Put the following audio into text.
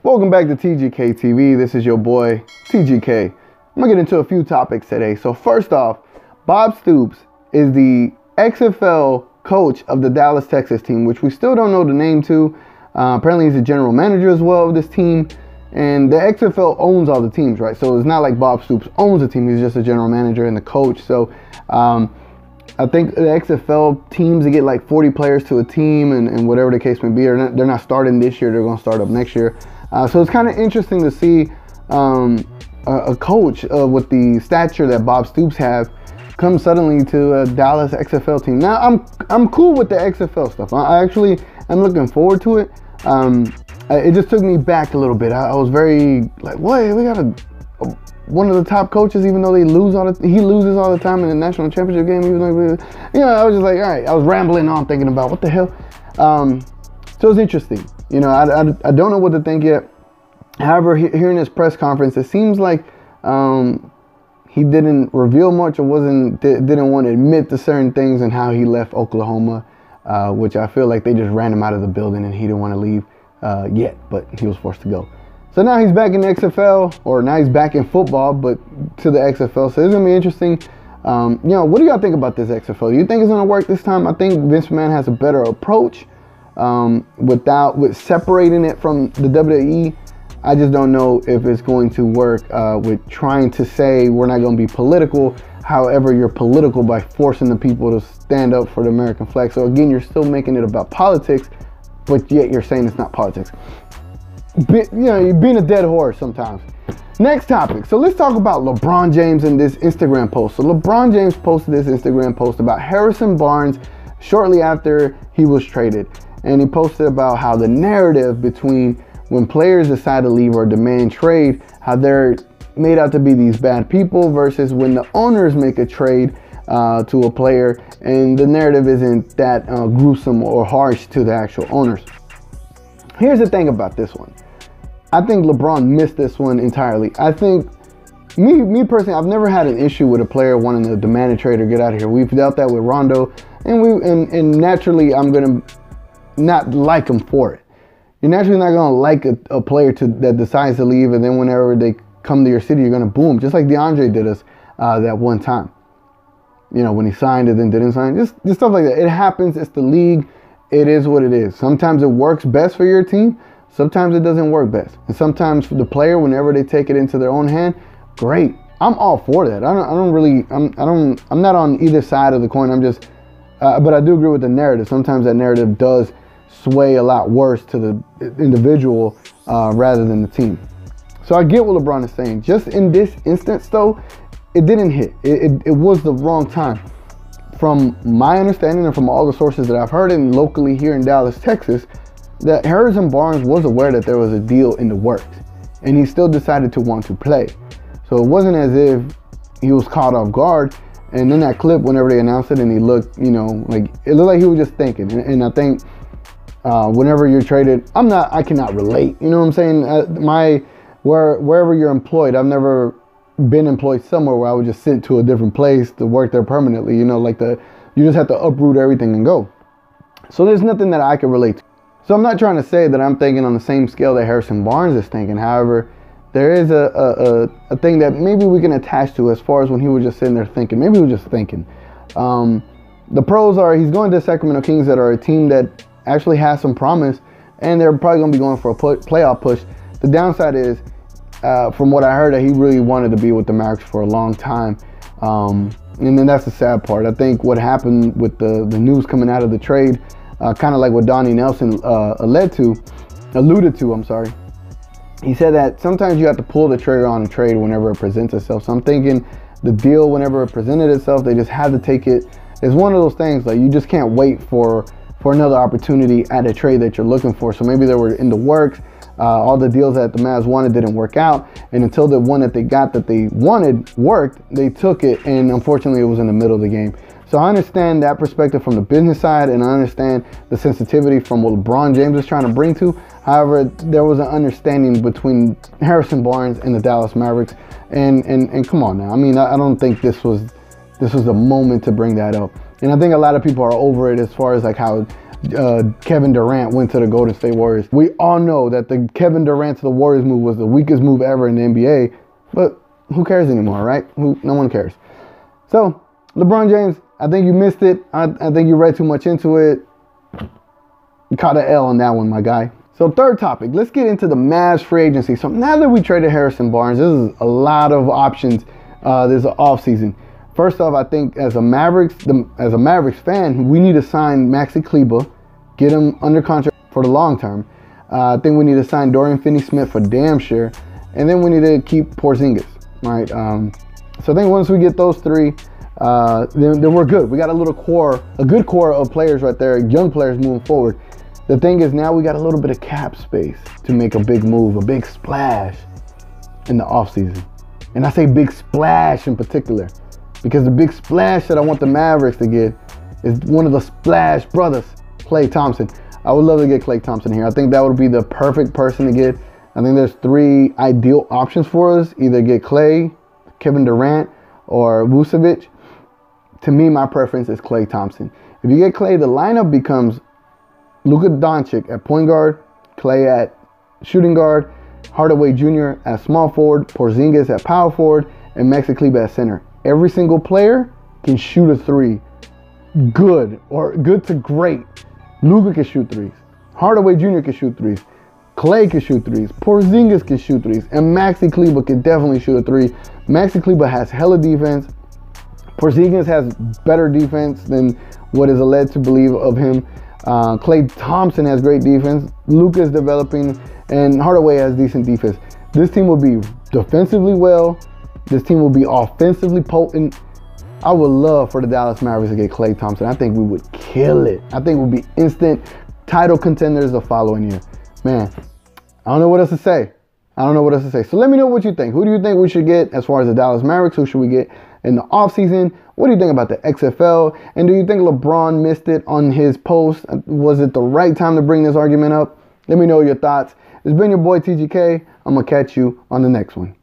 Welcome back to TGK TV. This is your boy TGK. I'm gonna get into a few topics today. So first off, Bob Stoops is the XFL coach of the Dallas, Texas team, which we still don't know the name to. Apparently he's the general manager as well of this team. And the XFL owns all the teams, right? So it's not like Bob Stoops owns the team. He's just a general manager and the coach. So I think the XFL teams, they get like 40 players to a team and whatever the case may be. They're not starting this year. They're going to start up next year. So it's kind of interesting to see a coach with the stature that Bob Stoops have come suddenly to a Dallas XFL team. Now, I'm cool with the XFL stuff. I actually am looking forward to it. It just took me back a little bit. I was very like, what? We got one of the top coaches, even though he loses all the time in the national championship game. Even though, I was just like, all right. I was rambling on thinking about what the hell. So it's interesting. I don't know what to think yet. However, here in this press conference, it seems like he didn't reveal much or didn't want to admit to certain things and how he left Oklahoma, which I feel like they just ran him out of the building and he didn't want to leave yet, but he was forced to go. So now he's back in the XFL, or now he's back in football, but to the XFL. So it's going to be interesting. What do y'all think about this XFL? Do you think it's going to work this time? I think Vince McMahon has a better approach with separating it from the WWE. I just don't know if it's going to work with trying to say we're not going to be political. However, you're political by forcing the people to stand up for the American flag. So again, you're still making it about politics, but yet you're saying it's not politics. You're being a dead horse sometimes. Next topic. So let's talk about LeBron James and this Instagram post. So LeBron James posted this Instagram post about Harrison Barnes shortly after he was traded. And he posted about how the narrative between when players decide to leave or demand trade, how they're made out to be these bad people versus when the owners make a trade to a player and the narrative isn't that gruesome or harsh to the actual owners. Here's the thing about this one. I think LeBron missed this one entirely. I think, me personally, I've never had an issue with a player wanting to demand a trade or get out of here. We've dealt that with Rondo, and naturally, I'm gonna not like him for it. You're naturally not gonna like a player that decides to leave, and then whenever they come to your city, you're gonna boo him, just like DeAndre did us that one time. When he signed and then didn't sign, just stuff like that. It happens. It's the league. It is what it is. Sometimes it works best for your team. Sometimes it doesn't work best. And sometimes for the player, whenever they take it into their own hand, great. I'm all for that. I'm not on either side of the coin. But I do agree with the narrative. Sometimes that narrative does sway a lot worse to the individual rather than the team. So I get what LeBron is saying. Just in this instance, though, it didn't hit. It was the wrong time. From my understanding and from all the sources that I've heard and locally here in Dallas, Texas, that Harrison Barnes was aware that there was a deal in the works and he still decided to want to play. So it wasn't as if he was caught off guard. And in that clip, whenever they announced it and he looked, like it looked like he was just thinking. And I think whenever you're traded, I cannot relate. You know what I'm saying? Wherever you're employed, I've never been employed somewhere where I would just sit to a different place to work there permanently. You just have to uproot everything and go. So there's nothing that I can relate to. So I'm not trying to say that I'm thinking on the same scale that Harrison Barnes is thinking. However, there is a thing that maybe we can attach to as far as when he was just sitting there thinking. Maybe he was just thinking. The pros are he's going to Sacramento Kings, that are a team that actually has some promise, and they're probably going to be going for a playoff push. The downside is, from what I heard, that he really wanted to be with the Mavericks for a long time. And then that's the sad part. I think what happened with the news coming out of the trade, kind of like what Donnie Nelson alluded to. He said that sometimes you have to pull the trigger on a trade whenever it presents itself. So I'm thinking the deal, whenever it presented itself, they just had to take it. It's one of those things, like you just can't wait for another opportunity at a trade that you're looking for. So maybe they were in the works. All the deals that the Mavs wanted didn't work out, and until the one that they got that they wanted worked, they took it, and unfortunately it was in the middle of the game. So I understand that perspective from the business side, and I understand the sensitivity from what LeBron James is trying to bring to. However, there was an understanding between Harrison Barnes and the Dallas Mavericks, and come on now. I mean, I don't think this was the moment to bring that up. And I think a lot of people are over it as far as like how Kevin Durant went to the Golden State Warriors. We all know that the Kevin Durant to the Warriors move was the weakest move ever in the NBA, but who cares anymore, right? No one cares. So, LeBron James, I think you missed it. I think you read too much into it. You caught an L on that one, my guy. So third topic, let's get into the Mavs free agency. So now that we traded Harrison Barnes, this is a lot of options. There's an offseason. First off, I think as a Mavericks fan, we need to sign Maxi Kleber, get him under contract for the long term. I think we need to sign Dorian Finney-Smith for damn sure. And then we need to keep Porzingis, right? So I think once we get those three, then we're good. We got a good core of players right there, young players moving forward. The thing is now we got a little bit of cap space to make a big move, a big splash in the offseason. And I say big splash in particular because the big splash that I want the Mavericks to get is one of the Splash brothers, Klay Thompson. I would love to get Klay Thompson here. I think that would be the perfect person to get. I think there's three ideal options for us. Either get Klay, Kevin Durant, or Vucevic. To me, my preference is Klay Thompson. If you get Klay, the lineup becomes Luka Doncic at point guard, Klay at shooting guard, Hardaway Jr. at small forward, Porzingis at power forward, and Maxi Kleber at center. Every single player can shoot a three. Good or good to great. Luka can shoot threes. Hardaway Jr. can shoot threes. Klay can shoot threes. Porzingis can shoot threes. And Maxi Kleber can definitely shoot a three. Maxi Kleber has hella defense. Porzingis has better defense than what is led to believe of him. Klay Thompson has great defense. Luka is developing, and Hardaway has decent defense. This team will be defensively well. This team will be offensively potent. I would love for the Dallas Mavericks to get Klay Thompson. I think we would kill it. I think we'll be instant title contenders the following year. Man, I don't know what else to say. So let me know what you think. Who do you think we should get as far as the Dallas Mavericks? Who should we get in the offseason? What do you think about the XFL? And do you think LeBron missed it on his post? Was it the right time to bring this argument up? Let me know your thoughts. It's been your boy TGK. I'm going to catch you on the next one.